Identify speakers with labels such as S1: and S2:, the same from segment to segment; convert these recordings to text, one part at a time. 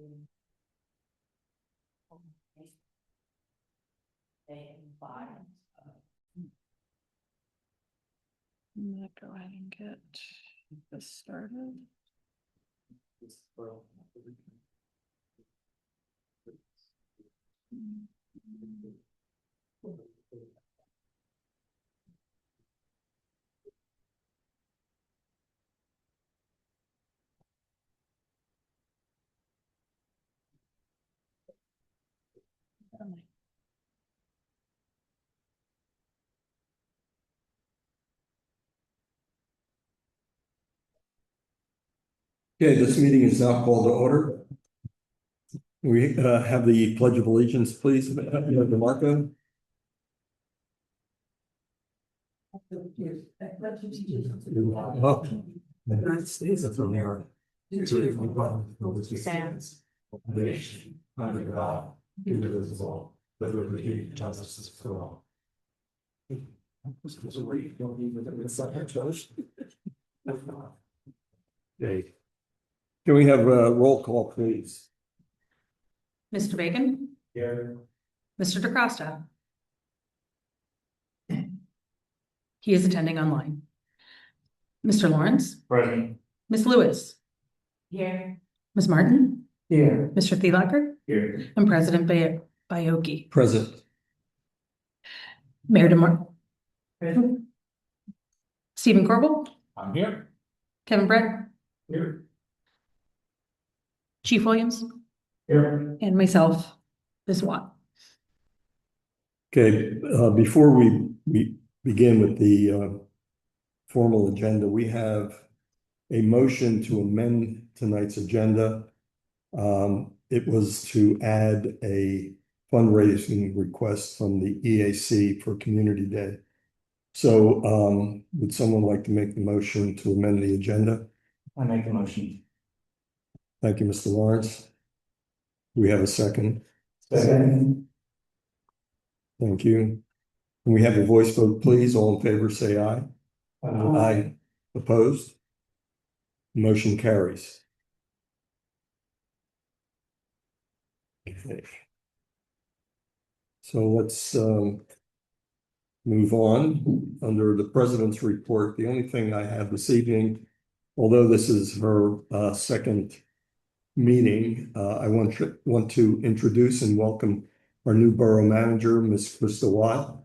S1: I'm gonna go ahead and get this started.
S2: Okay, this meeting is now called to order. We have the Pledge of Allegiance, please, DeMarco. Oh, the United States of America, to the republic for which it stands, one nation, under God, indivisible, with liberty and justice for all. Okay. Can we have a roll call, please?
S3: Mr. Bacon?
S2: Here.
S3: Mr. DeCosta? He is attending online. Mr. Lawrence?
S2: Present.
S3: Ms. Lewis? Here. Ms. Martin?
S2: Here.
S3: Mr. Thielacker?
S2: Here.
S3: And President Bayoki.
S2: Present.
S3: Mayor DeMar. Stephen Corbel?
S2: I'm here.
S3: Kevin Brett?
S2: Here.
S3: Chief Williams?
S2: Here.
S3: And myself, Ms. Watt.
S2: Okay, before we begin with the formal agenda, we have a motion to amend tonight's agenda. It was to add a fundraising request from the EAC for Community Day. So would someone like to make the motion to amend the agenda?
S4: I make the motion.
S2: Thank you, Mr. Lawrence. Do we have a second?
S4: Second.
S2: Thank you. Can we have a voice vote, please? All in favor, say aye. Aye. Opposed? Motion carries. Okay. So let's move on. Under the president's report, the only thing I have this evening, although this is her second meeting, I want to introduce and welcome our new borough manager, Ms. Krista Watt.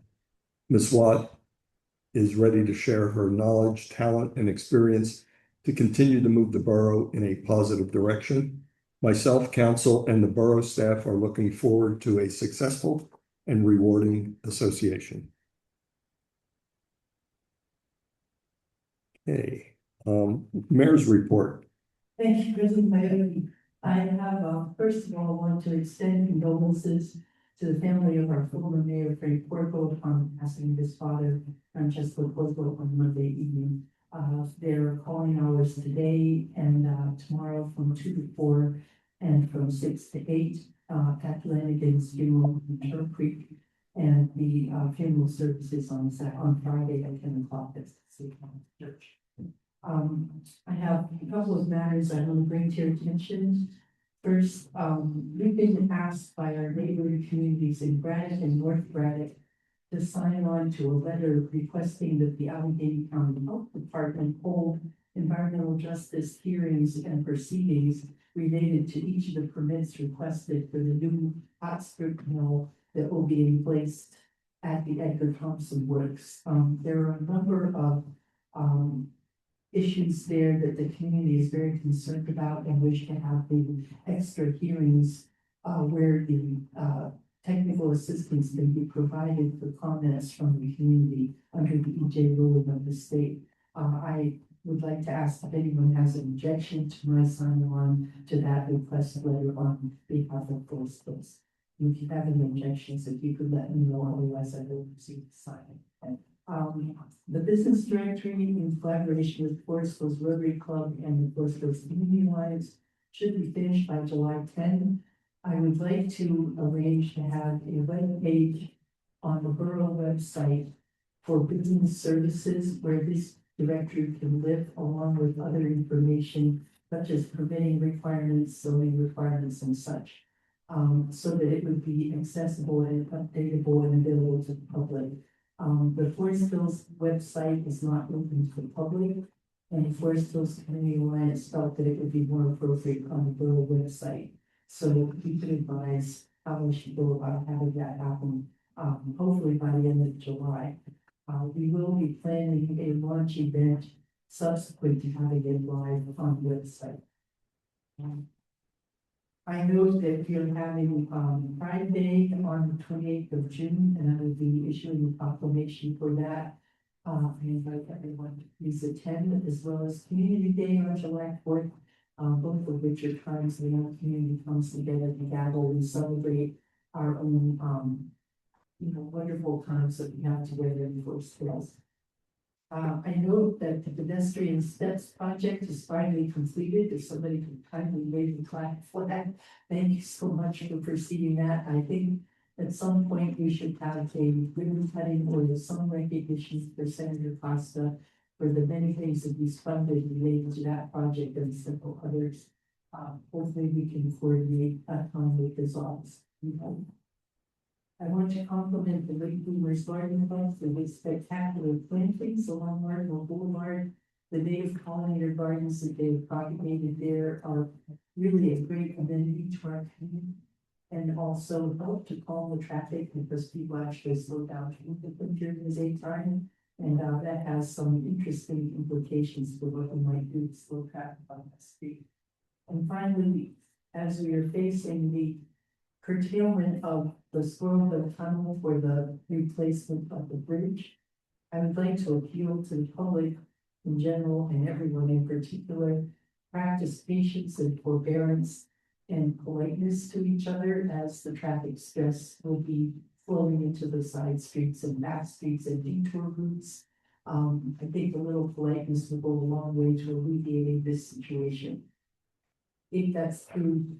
S2: Ms. Watt is ready to share her knowledge, talent, and experience to continue to move the borough in a positive direction. Myself, council, and the borough staff are looking forward to a successful and rewarding association. Okay, mayor's report.
S5: Thank you, President Bayoki. I have, first of all, want to extend condolences to the family of our former mayor, Frank Porco, upon passing of his father, Francesco Porco, on Monday evening. They're calling hours today and tomorrow from 2 to 4 and from 6 to 8 at Flanagan's funeral in Turtle Creek. And the funeral services on Friday at 10 o'clock at the City Church. I have a couple of matters I want to bring to your attention. First, we've been asked by our neighboring communities in Braddock and North Braddock to sign on to a letter requesting that the Allegheny County Health Department hold environmental justice hearings and proceedings related to each of the permits requested for the new hot strip mill that will be placed at the Edgar Thompson Works. There are a number of issues there that the community is very concerned about and wish to have the extra hearings where the technical assistance can be provided for comments from the community under the EJ ruling of the state. I would like to ask if anyone has an objection to my signing on to that request letter on behalf of Forest Hills. If you have any objections, if you could let me know, otherwise I will proceed to sign it. The business directory in collaboration with Forest Hills Rotary Club and the Forest Hills Community Alliance should be finished by July 10. I would like to arrange to have a web page on the borough website for business services where this directory can live along with other information such as permitting requirements, zoning requirements and such. So that it would be accessible and updatable and available to the public. The Forest Hills website is not open to the public. And Forest Hills Community Alliance felt that it would be more appropriate on the borough website. So we could advise how we should go about having that happen, hopefully by the end of July. We will be planning a launch event subsequent to having it live on the website. I know that you're having, Pride Day on the 28th of June, and I will be issuing a proclamation for that. I invite everyone to please attend, as well as Community Day on July 4th, both of which are times when our community comes together to gather and celebrate our own, wonderful times that we have together in Forest Hills. I know that the pedestrian steps project is finally completed. If somebody could kindly wave the flag for that. Thank you so much for proceeding that. I think at some point we should have a ribbon cutting or some recognition for Senator Costa for the many things that he's funded related to that project and several others. Hopefully we can coordinate that time with his office. I want to compliment the Lake Boomers Garden Club for the spectacular plantings along Martinville Boulevard. The native pollinator gardens that they've propagated there are really a great amenity to our community. And also help to calm the traffic because people actually slow down to look at them during the daytime. And that has some interesting implications for what we might do to slow traffic on that street. And finally, as we are facing the curtailment of the Squirrel Hill Tunnel for the replacement of the bridge, I would like to appeal to the public in general and everyone in particular, practice patience and forbearance and politeness to each other as the traffic stress will be flowing into the side streets and back streets and detour routes. I think a little politeness will go a long way to alleviating this situation. I think that's true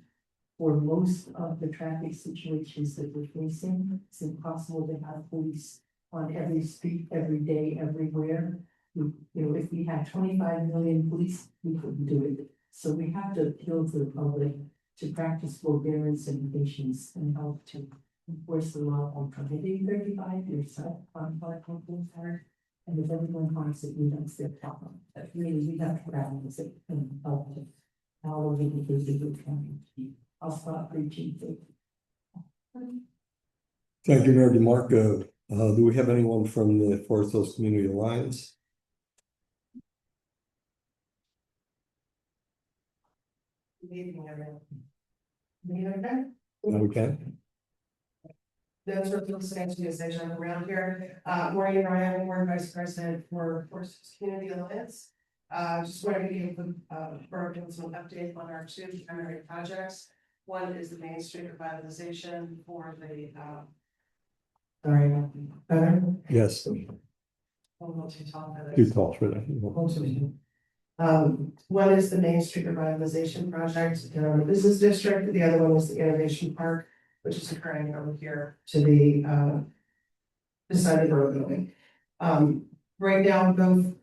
S5: for most of the traffic situations that we're facing. It's impossible to have police on every street, every day, everywhere. If we had 25 million police, we couldn't do it. So we have to appeal to the public to practice forbearance and patience and help to enforce the law on prohibiting 35 years on hard. And if everyone wants it, that's their problem. But really, we have to balance it and help to how we can do the good county. I'll stop preaching.
S2: Thank you, Mayor DeMarco. Do we have anyone from the Forest Hills Community Alliance? Okay.
S6: Those are the statutes I jump around here. Maureen Ryan, Board Vice President for Forest Hills Community Alliance. Just wanted to give the borough council an update on our two primary projects. One is the Main Street revitalization for the
S2: Yes. Two calls for that.
S6: One is the Main Street revitalization project in the business district. The other one is the Innovation Park, which is occurring over here to the side of the road building. Right now, both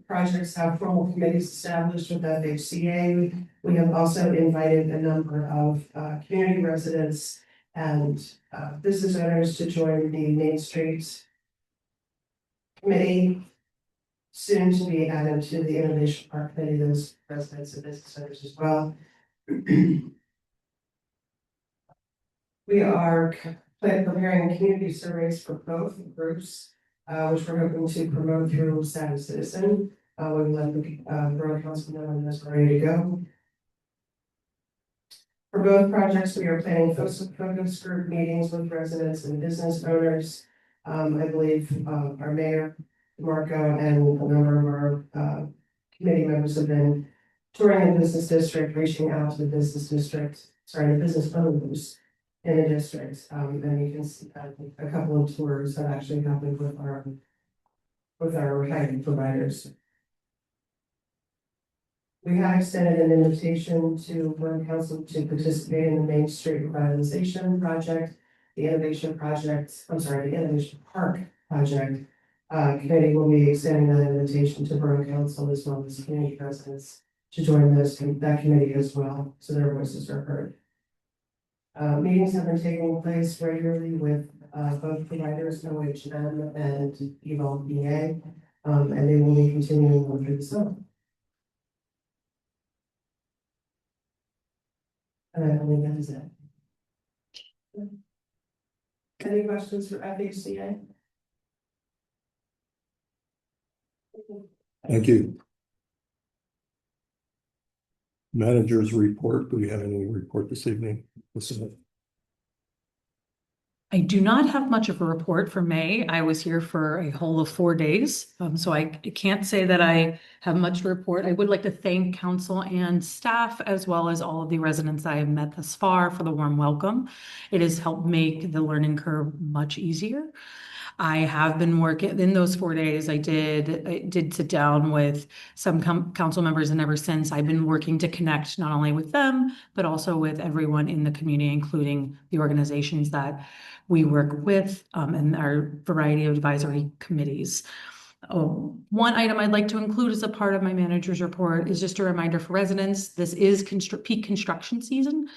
S6: projects have formal committees established with FHCA. We have also invited a number of community residents and business owners to join the Main Street Committee, soon to be added to the Innovation Park Committee, those residents and business owners as well. We are preparing community surveys for both groups, which we're hoping to promote through Savvy Citizen. We will let the borough council know when those are ready to go. For both projects, we are planning focus group meetings with residents and business owners. I believe our mayor, Marco, and a number of our committee members have been touring the business district, reaching out to the business owners in the district. And you can see a couple of tours that actually happened with our hiring providers. We have extended an invitation to borough council to participate in the Main Street revitalization project, the Innovation Park project. Committee will be extending that invitation to borough council as well as community residents to join that committee as well, so their voices are heard. Meetings have been taking place regularly with both providers, OHM and Evolve BA, and they will be continuing on through the summer. And I believe that is it. Any questions for FHCA?
S2: Thank you. Managers report. Do we have any report this evening?
S3: I do not have much of a report for May. I was here for a whole of 4 days, so I can't say that I have much to report. I would like to thank council and staff, as well as all of the residents I have met thus far, for the warm welcome. It has helped make the learning curve much easier. I have been working in those 4 days. I did sit down with some council members, and ever since I've been working to connect not only with them, but also with everyone in the community, including the organizations that we work with, and our variety of advisory committees. One item I'd like to include as a part of my manager's report is just a reminder for residents, this is peak construction season.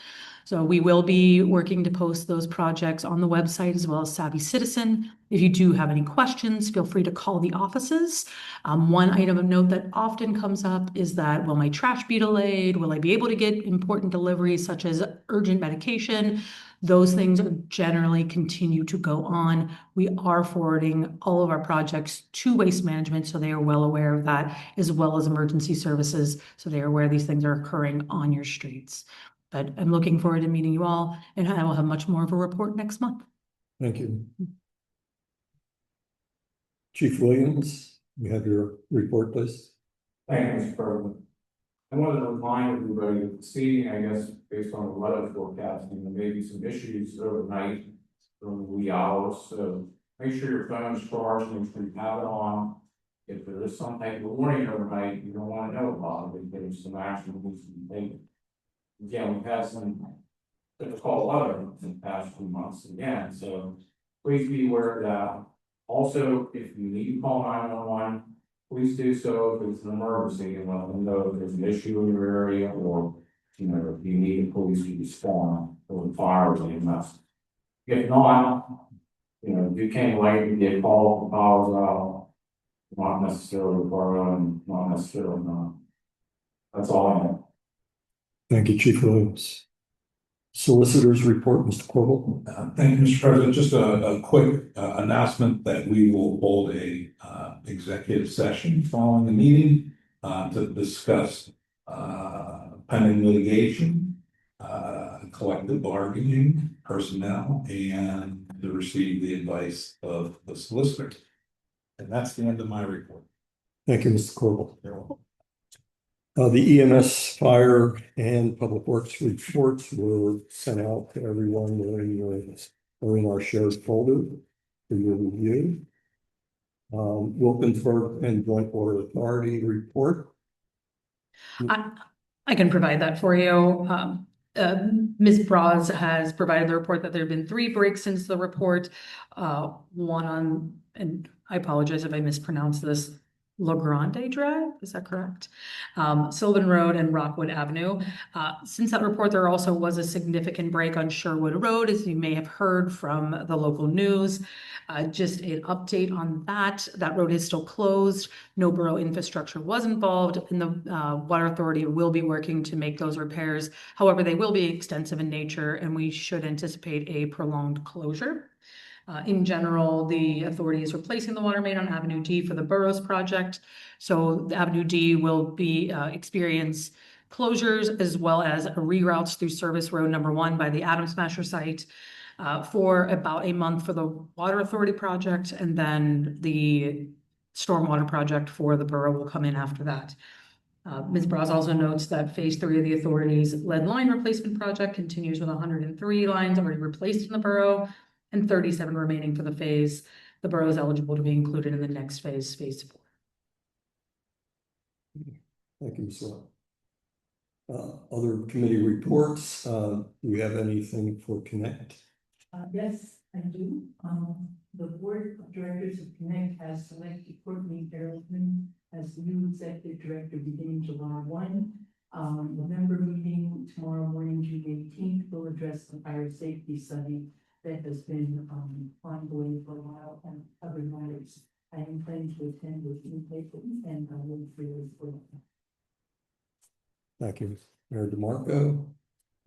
S3: So we will be working to post those projects on the website as well as Savvy Citizen. If you do have any questions, feel free to call the offices. One item of note that often comes up is that, will my trash be delayed? Will I be able to get important deliveries such as urgent medication? Those things generally continue to go on. We are forwarding all of our projects to Waste Management, so they are well aware of that, as well as emergency services, so they are aware these things are occurring on your streets. But I'm looking forward to meeting you all, and I will have much more of a report next month.
S2: Thank you. Chief Williams, you have your report, please.
S7: Thank you, Mr. President. I wanted to remind everybody that this evening, I guess, based on the weather forecasting, there may be some issues overnight during the wee hours, so make sure your phone's charged, make sure you have it on. If there is some type of warning overnight, you don't want to know about it, because some action needs to be taken. Again, we've had some difficult weather in the past few months again, so please be aware of that. Also, if you need to call 911, please do so if it's an emergency, and let them know if there's an issue in your area, or, you know, if you need the police to respond, or the fire or EMS. If not, you know, you can't wait to get called, the power's out, not necessarily borough, and not necessarily not. That's all I have.
S2: Thank you, Chief Williams. Solicitors report, Mr. Corbel.
S8: Thank you, Mr. President. Just a quick announcement that we will hold a executive session following the meeting to discuss pending litigation, collective bargaining, personnel, and to receive the advice of the solicitor. And that's the end of my report.
S2: Thank you, Mr. Corbel. The EMS, fire, and public works reports were sent out to everyone in our shared folder for your review. Wilkinsburg and Joint Water Authority report.
S3: I can provide that for you. Ms. Braz has provided the report that there have been 3 breaks since the report. One on, and I apologize if I mispronounce this, La Grande Drive, is that correct? Sylvan Road and Rockwood Avenue. Since that report, there also was a significant break on Sherwood Road, as you may have heard from the local news. Just an update on that. That road is still closed. No borough infrastructure was involved, and the Water Authority will be working to make those repairs. However, they will be extensive in nature, and we should anticipate a prolonged closure. In general, the authority is replacing the water main on Avenue D for the Burroughs project. So the Avenue D will be experience closures, as well as reroutes through Service Road number 1 by the Adam Smasher site for about a month for the Water Authority project, and then the stormwater project for the borough will come in after that. Ms. Braz also notes that phase 3 of the authority's lead line replacement project continues with 103 lines already replaced in the borough, and 37 remaining for the phase. The borough is eligible to be included in the next phase, phase 4.
S2: Thank you, Ms. Other committee reports. Do we have anything for Connect?
S5: Yes, I do. The board of directors of Connect has selected Courtney Ehrlichman as the new executive director beginning July 1. November meeting tomorrow morning, June 18th, will address the fire safety study that has been ongoing for a while and other matters. I am planning to attend with you, and I will freely for that.
S2: Thank you, Mayor DeMarco.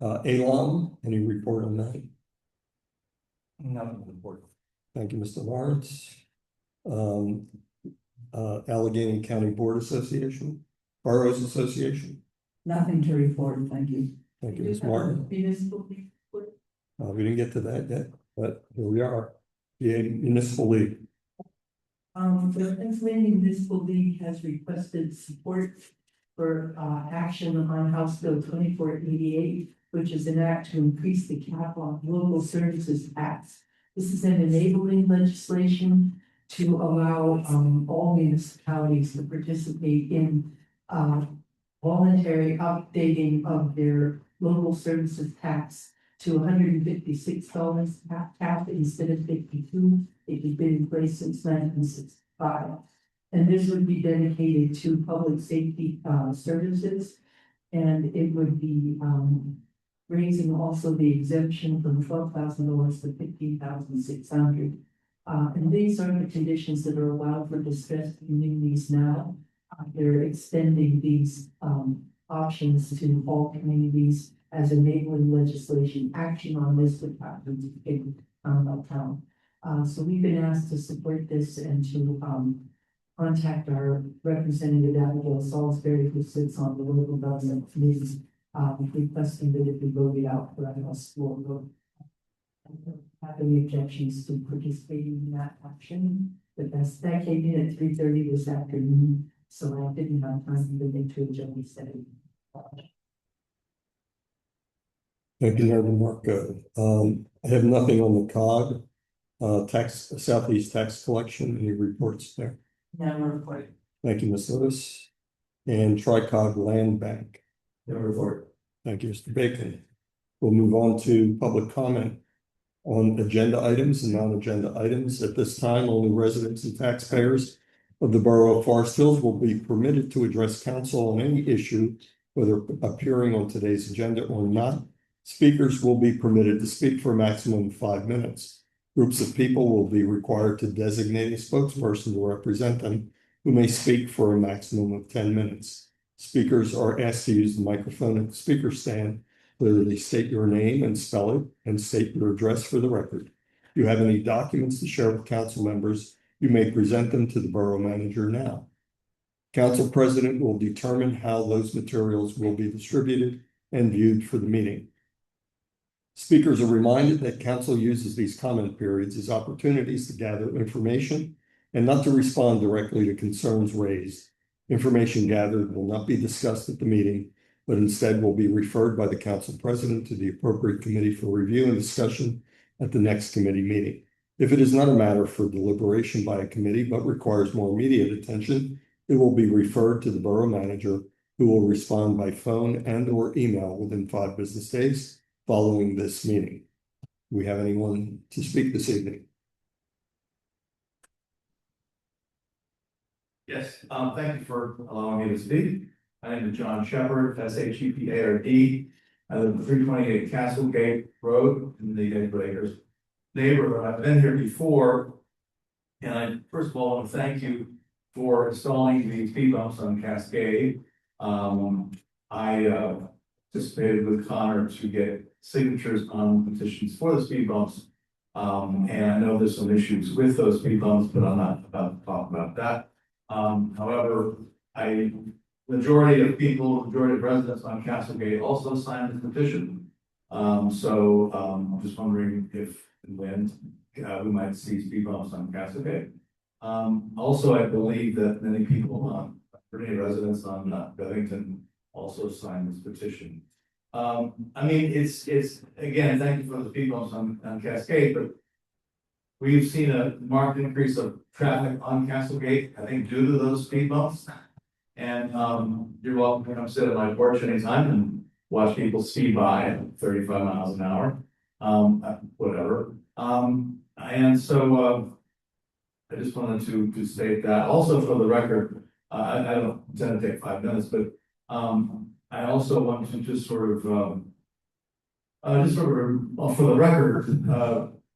S2: Alon, any report on that?
S4: Nothing to report.
S2: Thank you, Mr. Lawrence. Allegheny County Board Association, Boroughs Association.
S5: Nothing to report, thank you.
S2: Thank you, Ms. Martin.
S5: Municipal report.
S2: We didn't get to that yet, but here we are. The Municipal League.
S5: The Pennsylvania Municipal League has requested support for action on House Bill 2488, which is an act to increase the cap on local services tax. This is an enabling legislation to allow all municipalities to participate in voluntary updating of their local services tax to $156 cap instead of 52. It has been in place since 1965. And this would be dedicated to public safety services. And it would be raising also the exemption from $12,000 to $15,600. And these are the conditions that are allowed for distressed communities now. They're extending these options to all communities as enabling legislation. Action on this would have to be taken uptown. So we've been asked to support this and to contact our representative Abigail Salisbury, who sits on the local government committee, requesting that it be voted out for our school vote. Have any objections to participating in that action? But that came in at 3:30 this afternoon, so I didn't have time to get into a Joey study.
S2: Thank you, Mayor DeMarco. I have nothing on the COG, Southeast Tax Collection. Any reports there?
S5: Now report.
S2: Thank you, Ms. Lewis. And Tricog Land Bank.
S4: No report.
S2: Thank you, Mr. Bacon. We'll move on to public comment on agenda items and non-agenda items. At this time, only residents and taxpayers of the Borough of Forest Hills will be permitted to address council on any issue, whether appearing on today's agenda or not. Speakers will be permitted to speak for a maximum of 5 minutes. Groups of people will be required to designate a spokesperson to represent them, who may speak for a maximum of 10 minutes. Speakers are asked to use the microphone at the speaker stand. Clearly state your name and spell it, and state your address for the record. If you have any documents to share with council members, you may present them to the borough manager now. Council president will determine how those materials will be distributed and viewed for the meeting. Speakers are reminded that council uses these comment periods as opportunities to gather information and not to respond directly to concerns raised. Information gathered will not be discussed at the meeting, but instead will be referred by the council president to the appropriate committee for review and discussion at the next committee meeting. If it is not a matter for deliberation by a committee, but requires more immediate attention, it will be referred to the borough manager, who will respond by phone and/or email within 5 business days following this meeting. Do we have anyone to speak this evening?
S9: Yes, thank you for allowing me to speak. My name is John Shepherd, SHEPARD. I live at 328 Castlegate Road in the Edgewood Acres neighborhood. I've been here before. And I first of all want to thank you for installing the speed bumps on Cascade. I participated with Connor to get signatures on petitions for the speed bumps. And I know there's some issues with those speed bumps, but I'm not about to talk about that. However, majority of residents on Castlegate also signed the petition. I'm just wondering if and when we might see speed bumps on Castlegate. Also, I believe that many people many residents on Bevington also signed this petition. I mean, it's again, thank you for the speed bumps on Cascade, but we've seen a marked increase of traffic on Castlegate, I think due to those speed bumps. And you're welcome to come sit at my porch anytime and watch people speed by at 35 miles an hour, whatever. And so I just wanted to state that. Also for the record, I don't intend to take 5 minutes, but I also want to just sort of, for the record,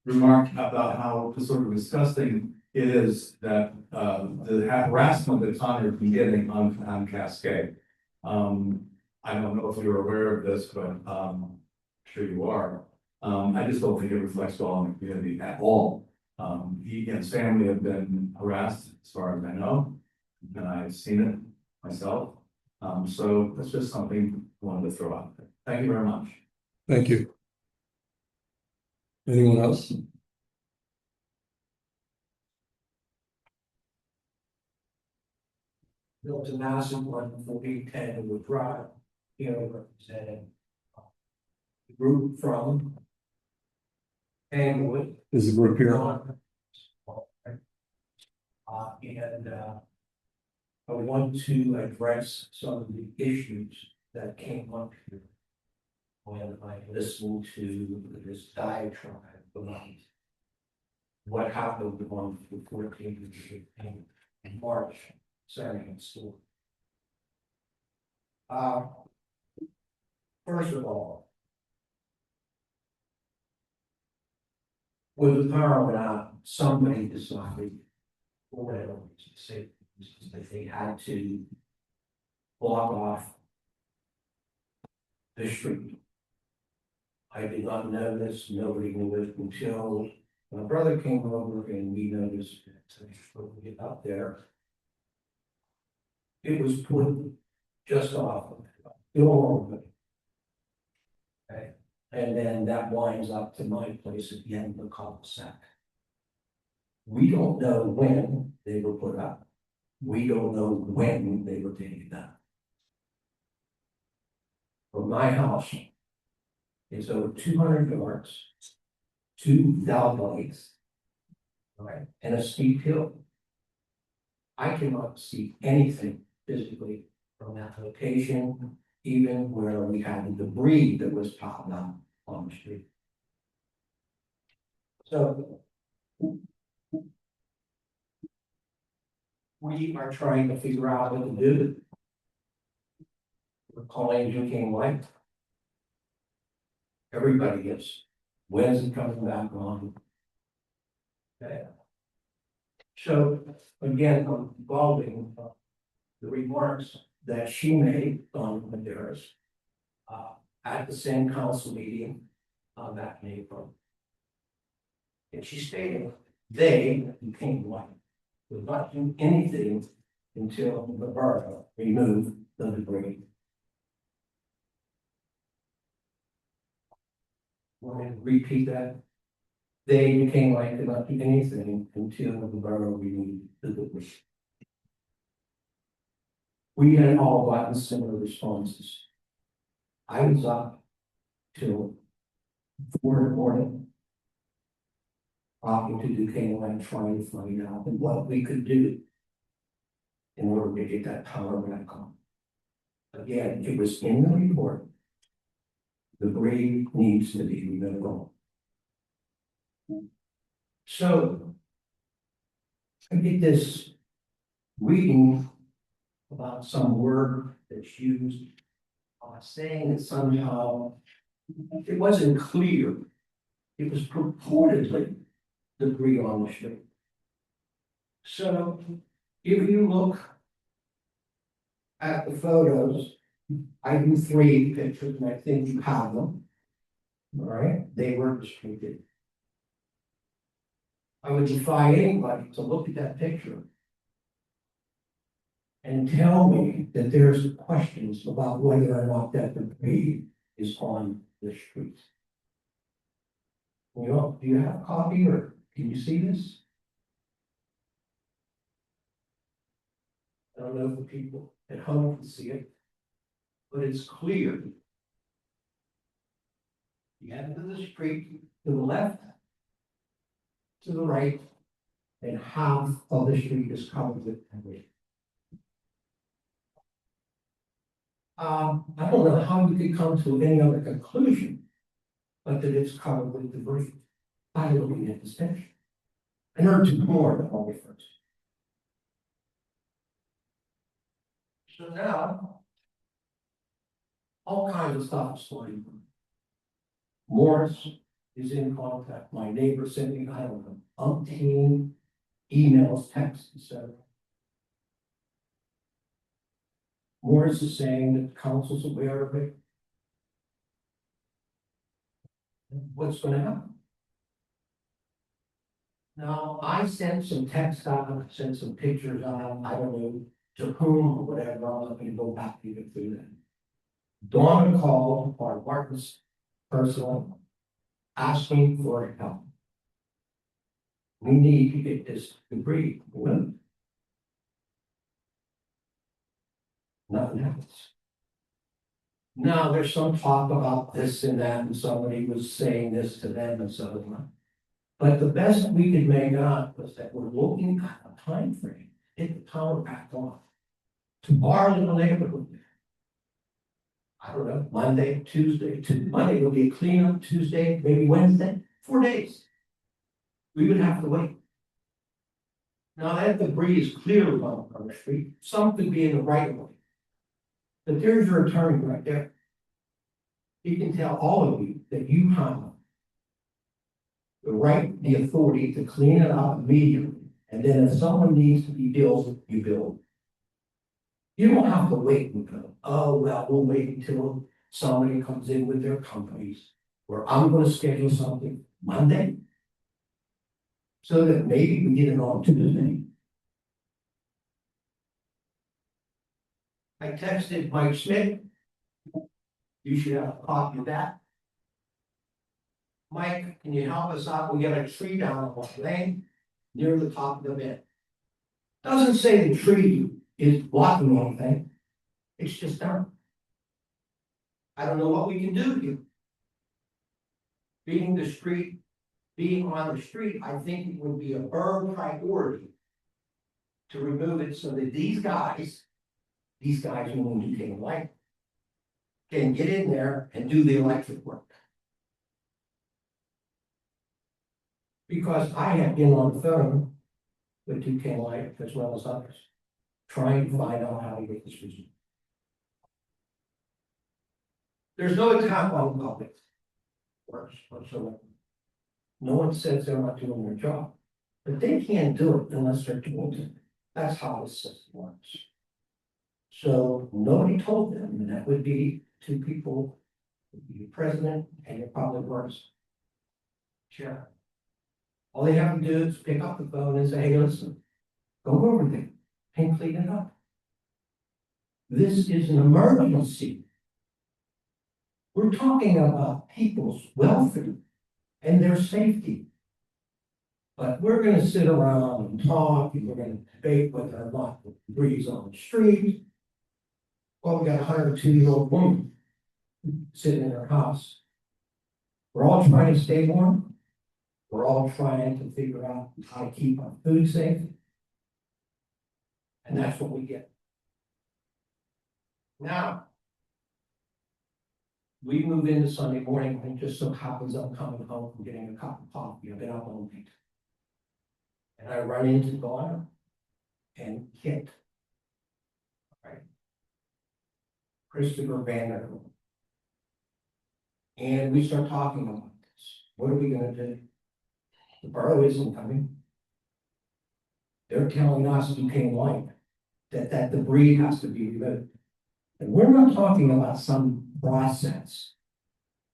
S9: remark about how sort of disgusting it is that, the harassment that Tanya has been getting on Cascade. I don't know if you're aware of this, but, I'm sure you are. I just don't think it reflects well on the community at all. He and his family have been harassed, as far as I know, and I've seen it myself. So that's just something I wanted to throw out there. Thank you very much.
S2: Thank you. Anyone else?
S4: Built a massive one for B10 would drive, representing the group from Englewood.
S2: Is the group here?
S4: And I want to address some of the issues that came up here when I listened to this diatribe about what happened on the 14th in March, Saturday in school. First of all, with the power that somebody decided, for whatever reason, say that they had to block off the street. I did not know this, nobody knew it until my brother came over and we noticed that when we get up there, it was put just off of the door. Okay, and then that winds up to my place at the end of the cul-de-sac. We don't know when they were put up. We don't know when they were taken down. From my house, it's over 200 yards, 2 downlights, right, and a steep hill. I cannot see anything physically from that location, even where we had the debris that was piled up on the street. So we are trying to figure out what to do. We're calling Duquesne White. Everybody is. When's it coming back on? Okay. So again, I'm involving the remarks that she made on Maderas at the same council meeting back in April. And she stated they, Duquesne White, would not do anything until the borough removed the debris. Want me to repeat that? They Duquesne White could not do anything until the borough removed the debris. We had all gotten similar responses. I was up till 4 in the morning, talking to Duquesne White, trying to find out what we could do in order to get that power back on. Again, it was in the report. Debris needs to be removed. So I get this reading about some word that's used, saying that somehow it wasn't clear. It was purportedly debris on the street. So if you look at the photos, I do 3 pictures and I think you have them. All right, they were distributed. I would defy anybody to look at that picture and tell me that there's questions about whether or not that debris is on the street. You know, do you have a copy or can you see this? I don't know if the people at home can see it, but it's clear. The end of the street to the left, to the right, and half of the street is covered with debris. I don't know how you could come to any other conclusion, but that it's covered with debris. I looking at this picture. I know 2 more that I'll refer to. So now, All kinds of stuff is floating. Morris is in contact, my neighbor sent me, I don't know, umpteen emails, texts, etc. Morris is saying that the council's aware of it. What's gonna happen? Now, I sent some text out, sent some pictures out, I don't know to whom or whatever, I'm not gonna go back even through that. Dawn called our Martin's personal, asking for help. We need to get this debris removed. Nothing happens. Now, there's some talk about this and that, and somebody was saying this to them and so on. But the best we could make out was that we're looking at a time frame, get the power back on. To our little neighborhood. I don't know, Monday, Tuesday, Monday will be a cleanup, Tuesday, maybe Wednesday, 4 days. We would have to wait. Now that debris is clearly on our street, some could be in the right of way. But there's your attorney right there. He can tell all of you that you have the right, the authority to clean it up immediately. And then if someone needs to be billed, you bill. You don't have to wait and go, oh, well, we'll wait until somebody comes in with their companies. Where I'm gonna schedule something Monday. So that maybe we get it on Tuesday. I texted Mike Schmidt. You should have a copy of that. Mike, can you help us out? We got a tree down on one lane near the top of the bed. Doesn't say the tree is blocking anything. It's just down. I don't know what we can do here. Being on the street, I think it would be a borough priority to remove it so that these guys who need to take a light, can get in there and do the electric work. Because I have been on the phone with Duquesne Light as well as others, trying to find out how to get this resolved. There's no attack on the public works whatsoever. No one says they're not doing their job, but they can't do it unless they're told to. That's how the system works. So nobody told them, and that would be two people, the president and your public works chair. All they have to do is pick up the phone and say, hey, listen, go over there and clean it up. This is an emergency. We're talking about people's welfare and their safety. But we're gonna sit around and talk, and we're gonna debate whether or not the debris is on the street. Well, we got a 102-year-old woman sitting in her house. We're all trying to stay warm. We're all trying to figure out how to keep our food safe. And that's what we get. Now, we move into Sunday morning, and it just so happens I'm coming home from getting a cup of coffee. I've been up all night. And I run into Donna and Kit. Right. Christopher Vanderbilt. And we start talking about this. What are we gonna do? The borough isn't coming. They're telling us Duquesne Light that debris has to be removed. And we're not talking about some process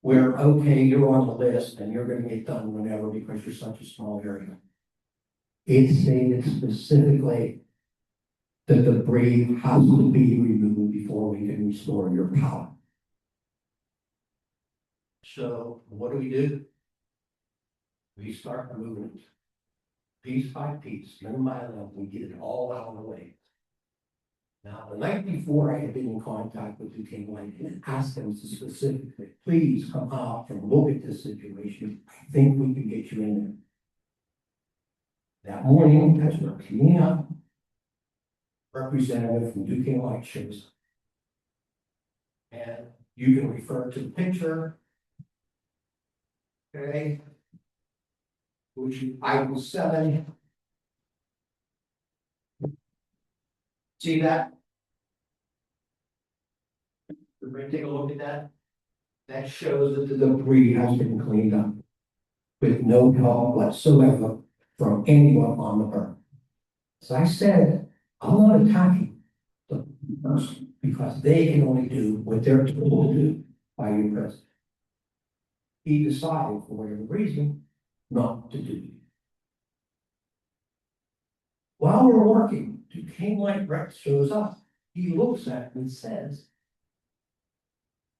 S4: where, okay, you're on the list and you're gonna get done whenever because you're such a small area. It's stated specifically that the debris has to be removed before we can restore your power. So what do? We start removing it. Piece by piece, little by little, we get it all out of the way. Now, the night before, I had been in contact with Duquesne Light and asked them to specifically, please come out and look at this situation. I think we can get you in there. That morning, as we're cleaning up, representative from Duquesne Light shows up. And you can refer to the picture. Okay. Which is item 7. See that? Everybody take a look at that. That shows that the debris has been cleaned up. With no help whatsoever from anyone on the borough. As I said, I'm not attacking the person because they can only do what they're told to do by your president. He decided for whatever reason not to do it. While we're working, Duquesne Light Rex shows up. He looks at it and says,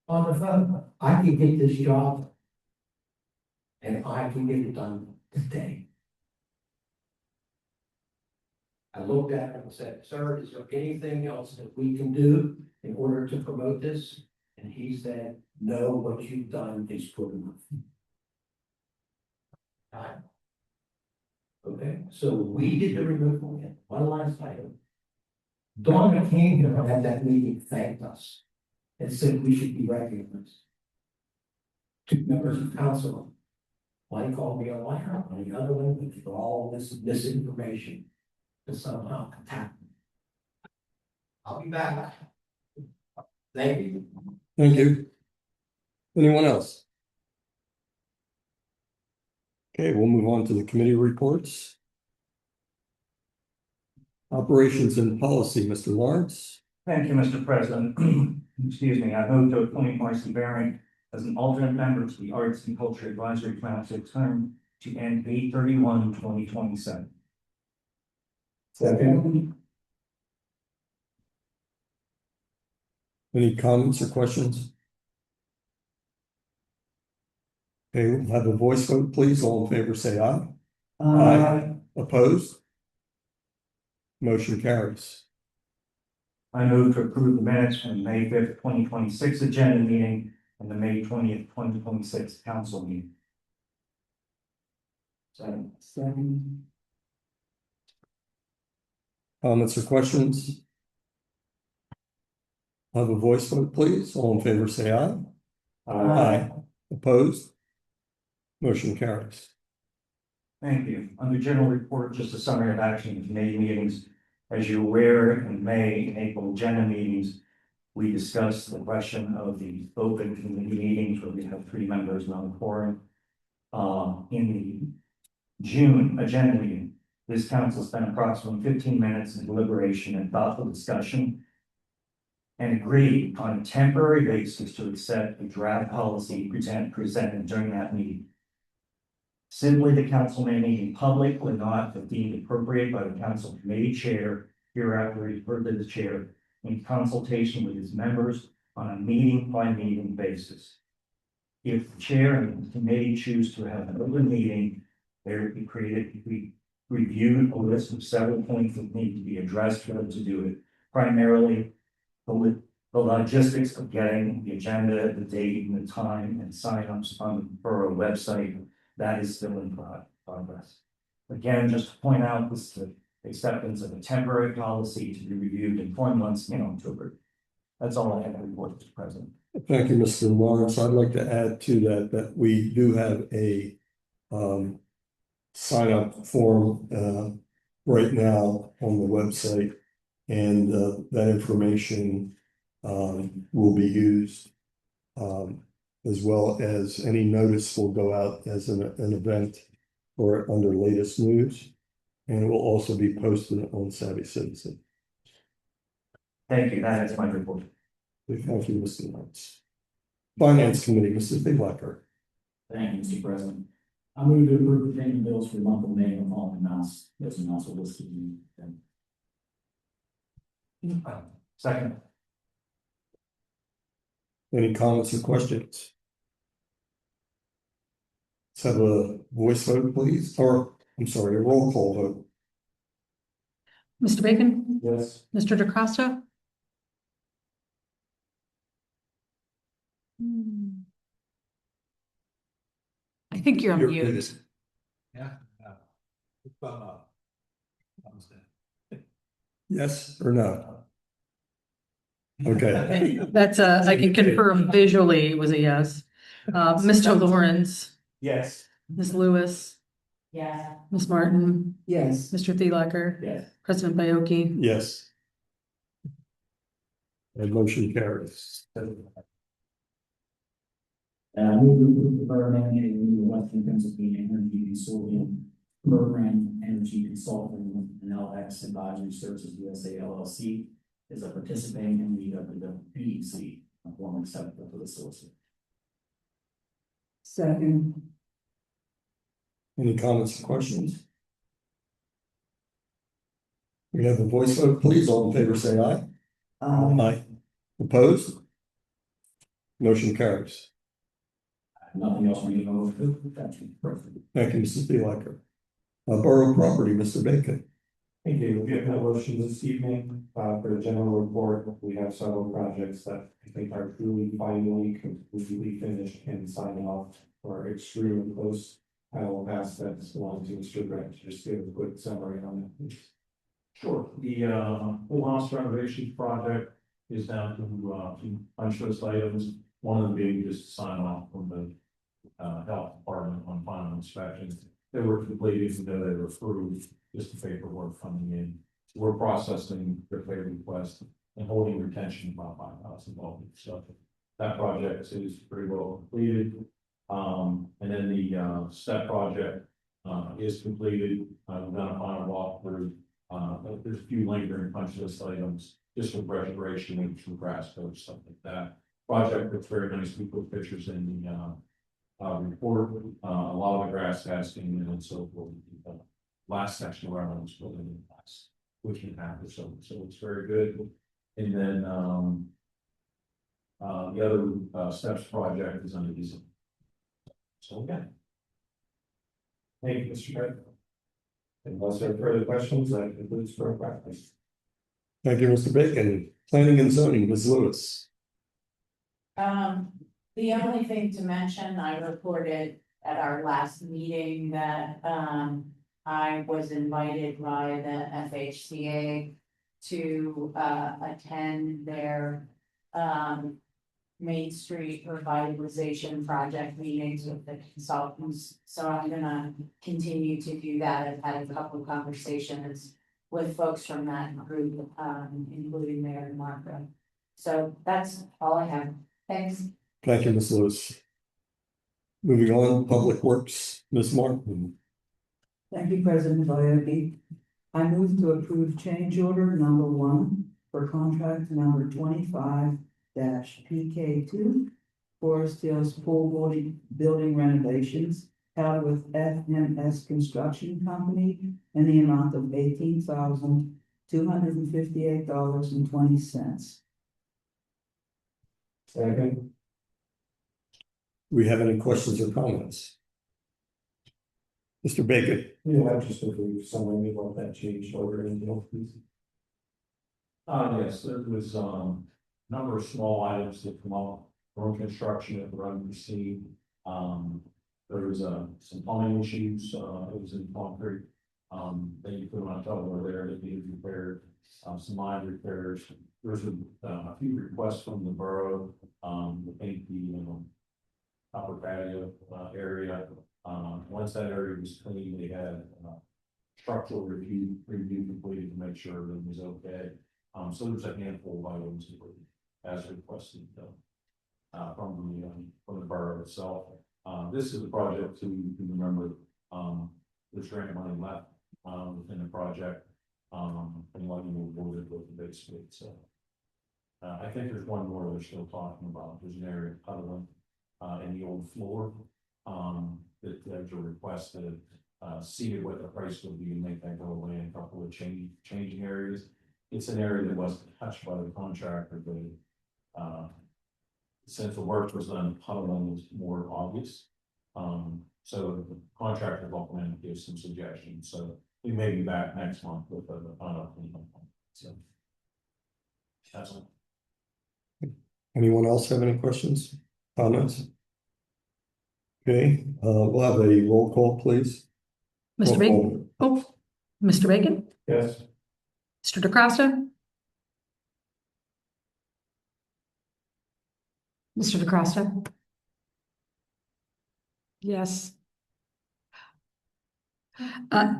S4: on the phone, I can get this job and I can get it done today. I looked at him and said, sir, is there anything else that we can do in order to promote this? And he said, no, what you've done is good enough. Time. Okay, so we did the removal again, one last item. Donna came here at that meeting, thanked us, and said we should be recognized. Two members of council, one called me a liar, and the other one was for all this misinformation to somehow attack me. I'll be back. Thank you.
S2: Thank you. Anyone else? Okay, we'll move on to the committee reports. Operations and Policy, Mr. Lawrence.
S10: Thank you, Mr. President. Excuse me, I move to appoint Marcy Baring as an alternate member to the Arts and Culture Advisory Council term to end 8/31/2027.
S2: Second. Any comments or questions? Okay, we'll have a voice vote, please. All in favor, say aye. Aye. Opposed? Motion carries.
S10: I move to approve the minutes from the May 5th, 2026 agenda meeting and the May 20th, 2026 council meeting. Second.
S2: Comments or questions? Have a voice vote, please. All in favor, say aye. Aye. Opposed? Motion carries.
S10: Thank you. Under general report, just a summary of action of May meetings. As you're aware, in May and April agenda meetings, we discussed the question of the open committee meetings where we have 3 members, not a quorum. In the June agenda meeting, this council spent approximately 15 minutes in deliberation and thoughtful discussion and agreed on a temporary basis to accept the draft policy presented during that meeting. Simply, the council may meet in public when not if deemed appropriate by the council committee chair, hereafter referred to the chair, in consultation with his members on a meeting by meeting basis. If the chair and the committee choose to have an open meeting, there would be created, we reviewed a list of several points that need to be addressed for them to do it. Primarily, the logistics of getting the agenda, the date and the time and sign-ups on the borough website. That is still in progress. Again, just to point out, this is the acceptance of a temporary policy to be reviewed in 4 months in October. That's all I have to report, Mr. President.
S2: Thank you, Mr. Lawrence. I'd like to add to that we do have a sign up form right now on the website, and that information will be used, as well as any notice will go out as an event or under latest news, and it will also be posted on Savvy Citizen.
S10: Thank you. That is my report.
S2: Thank you, Mr. Lawrence. Finance Committee, Mrs. Biglacker.
S11: Thank you, Mr. President. I move to approve the payment bills for the month of May and the following amounts. Those amounts are listed in.
S10: Second.
S2: Any comments or questions? Let's have a voice vote, please, or I'm sorry, a roll call vote.
S3: Mr. Bacon?
S2: Yes.
S3: Mr. DeCosta? I think you're on mute.
S8: Yeah.
S2: Yes or no? Okay.
S3: That's I can confirm visually it was a yes. Mr. Lawrence,
S10: Yes.
S3: Ms. Lewis,
S5: Yes.
S3: Ms. Martin,
S5: Yes.
S3: Mr. Thielacker,
S10: Yes.
S3: President Bayoki.
S2: Yes. And motion carries.
S11: And I move to approve the borough mandating the Western Pennsylvania Energy Consortium Program Energy Consulting and LX Advisory Services USA LLC is a participating entity of the BEC, a form acceptable to the solicitor.
S5: Second.
S2: Any comments or questions? We have a voice vote, please. All in favor, say aye. Aye. Opposed? Motion carries.
S11: Nothing else we need to move to. That's perfect.
S2: Thank you, Mrs. Belaker. Borough property, Mr. Bacon.
S7: Thank you. We have no motion this evening, for the general report. We have several projects that I think are truly finally completely finished and signed off or extremely close. I will pass that along to Mr. Grant to just give a quick summary on that, please.
S9: Sure, the whole house renovation project is down to punch list items. One of the being just sign off from the health department on final inspection. They were completed, and they were approved, just the paperwork coming in. We're processing their pay request and holding retention about $5,000. So that project is pretty well completed. And then the step project is completed. We've done a final walkthrough. There's a few lingering punch list items, just some restoration and some grass coat, stuff like that. Project looks very nice. We put pictures in the report. A lot of the grass casting and so forth. Last section where I was building in the last, which we have, so it's very good. And then the other steps project is under these. So again.
S7: Thank you, Mr. Grant. Unless there are further questions, that concludes for practice.
S2: Thank you, Mr. Bacon. Planning and zoning, Ms. Lewis.
S12: The only thing to mention, I reported at our last meeting that, I was invited by the FHCA to, attend their, Main Street revitalization project meetings with the consultants. So I'm gonna continue to do that. I've had a couple of conversations with folks from that group, including Mayor Marco. So that's all I have. Thanks.
S2: Thank you, Ms. Lewis. Moving on, Public Works, Ms. Martin.
S5: Thank you, President Viotti. I move to approve change order number 1 for contract number 25-PK2 Forest Hills Pool building renovations held with FMS Construction Company in the amount of $18,258.20.
S7: Second.
S2: Do we have any questions or comments? Mr. Bacon.
S7: Yeah, just a brief summary of what that change order in, please.
S9: Yes, there was number of small items that come up from construction that were unforeseen. There was some plumbing issues, it was in concrete. Then you put on top of there that needed repaired, some line repairs. There's a few requests from the borough, to paint the upper patio area. Once that area was clean, they had structural review completed to make sure everything was okay. So there's a handful of items that were as requested from the borough itself. This is a project to remember. There's grant money left within the project, and letting you awarded with the base bid. So I think there's one more they're still talking about. There's an area puddling in the old floor that there's a request to see what the price would be and make that go away in a couple of changing areas. It's an area that wasn't touched by the contractor, but since the work was done, puddling was more obvious. So the contractor will come in and give some suggestions. So we may be back next month with a final cleanup. So that's all.
S2: Anyone else have any questions, comments? Okay, we'll have a roll call, please.
S3: Mr.
S2: Roll
S3: Bacon?
S2: call.
S3: Oh, Mr. Bacon?
S7: Yes.
S3: Mr. DeCosta? Mr. DeCosta? Yes.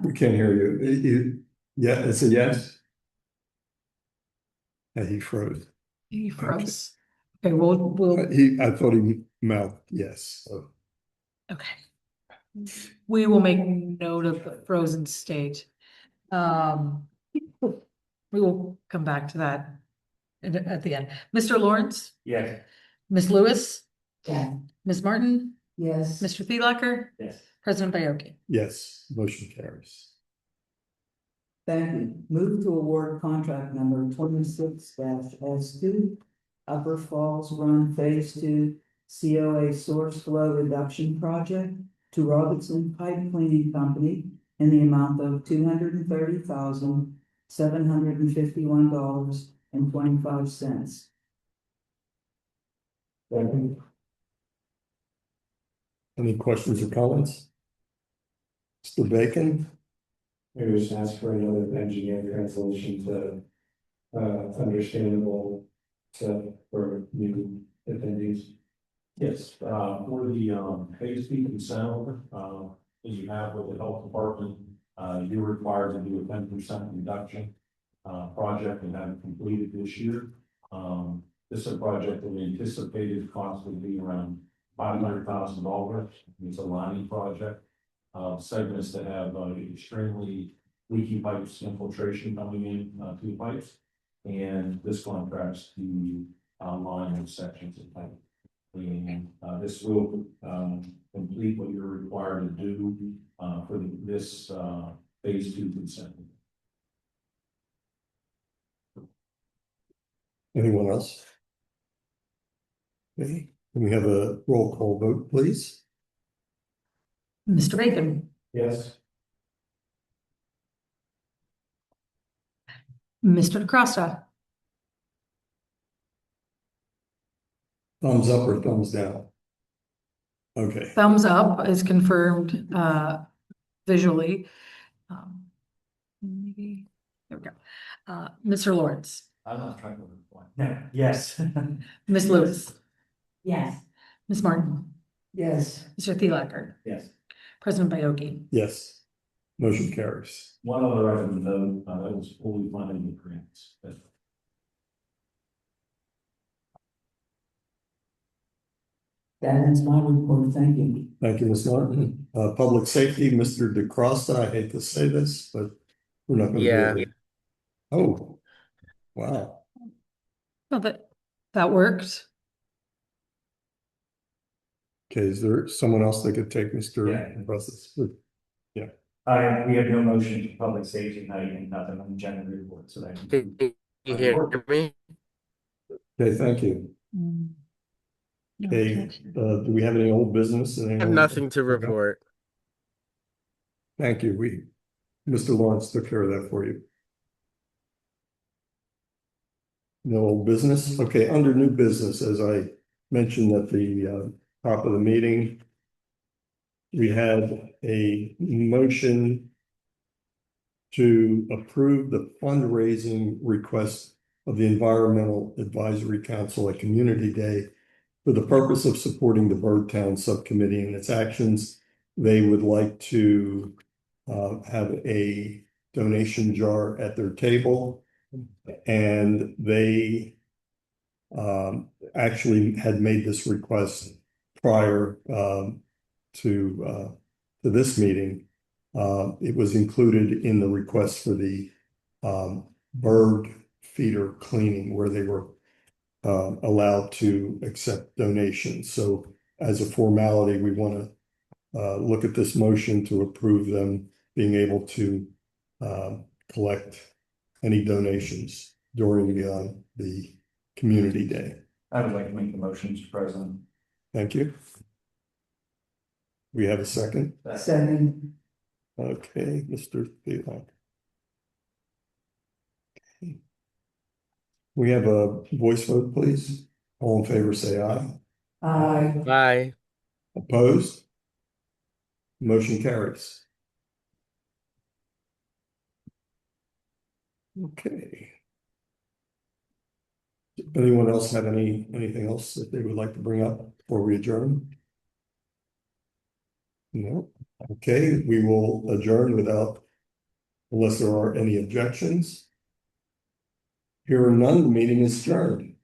S2: We can't hear you. Yeah, it's a yes. Yeah, he froze.
S3: He froze. Okay, we'll,
S2: I thought he mouthed yes, so.
S3: okay. We will make note of the frozen state. We will come back to that at the end. Mr. Lawrence,
S10: Yes.
S3: Ms. Lewis,
S5: Yeah.
S3: Ms. Martin,
S5: Yes.
S3: Mr. Thielacker,
S10: Yes.
S3: President Bayoki.
S2: Yes, motion carries.
S13: Thank you. Move to award contract number 26-S2, Upper Falls Run Phase 2 COA Source Flow Reduction Project to Robinson Pipe Cleaning Company in the amount of $230,751.25.
S2: Any questions or comments? Mr. Bacon?
S14: Maybe just ask for another engineer translation to understandable for new attendees.
S7: Yes, for the phase B consent order, as you have with the health department, you're required to do a 10% reduction project and have it completed this year. This is a project that we anticipated cost would be around $500,000. It's a lining project. Segments that have extremely leaky pipes infiltration coming in to the pipes. And this contracts to line those sections of pipe. And this will complete what you're required to do for this phase 2 consent.
S2: Anyone else? Okay, can we have a roll call vote, please?
S3: Mr. Bacon,
S14: Yes.
S3: Mr. DeCosta,
S2: Thumbs up or thumbs down? Okay,
S3: thumbs up is confirmed visually. Maybe, there we go. Mr. Lawrence,
S10: I'm not trying to reply. No, yes.
S3: Ms. Lewis,
S5: Yes.
S3: Ms. Martin,
S13: Yes.
S3: Mr. Thielacker,
S10: Yes.
S3: President Bayoki.
S2: yes, motion carries.
S7: One other item to note, that was fully funded with grants.
S13: That ends my report. Thank you.
S2: Thank you, Ms. Martin. Public safety, Mr. DeCrosta, I hate to say this, but we're not gonna do it. Oh, wow.
S3: Oh, that worked.
S2: Okay, is there someone else that could take Mr.
S10: Yeah.
S2: DeCrosta's?
S10: We have no motion for public safety tonight and nothing on the agenda report, so that.
S15: You hear me?
S2: Okay, thank you. Okay, do we have any old business?
S15: I have nothing to report.
S2: Thank you. Mr. Lawrence took care of that for you. No old business. Okay, under new business, as I mentioned at the top of the meeting, we had a motion to approve the fundraising request of the Environmental Advisory Council at Community Day for the purpose of supporting the Birdtown Subcommittee and its actions. They would like to have a donation jar at their table. And they actually had made this request prior to this meeting. It was included in the request for the bird feeder cleaning where they were allowed to accept donations. So as a formality, we want to look at this motion to approve them being able to collect any donations during the community day.
S10: I would like to make the motion, Mr. President.
S2: Thank you. We have a second.
S13: Second.
S2: Okay, Mr. Thielacker. Okay. We have a voice vote, please. All in favor, say aye.
S13: Aye.
S15: Bye.
S2: Opposed? Motion carries. Okay. Anyone else have anything else that they would like to bring up before we adjourn? No. Okay, we will adjourn unless there are any objections. Hearing none, the meeting is adjourned.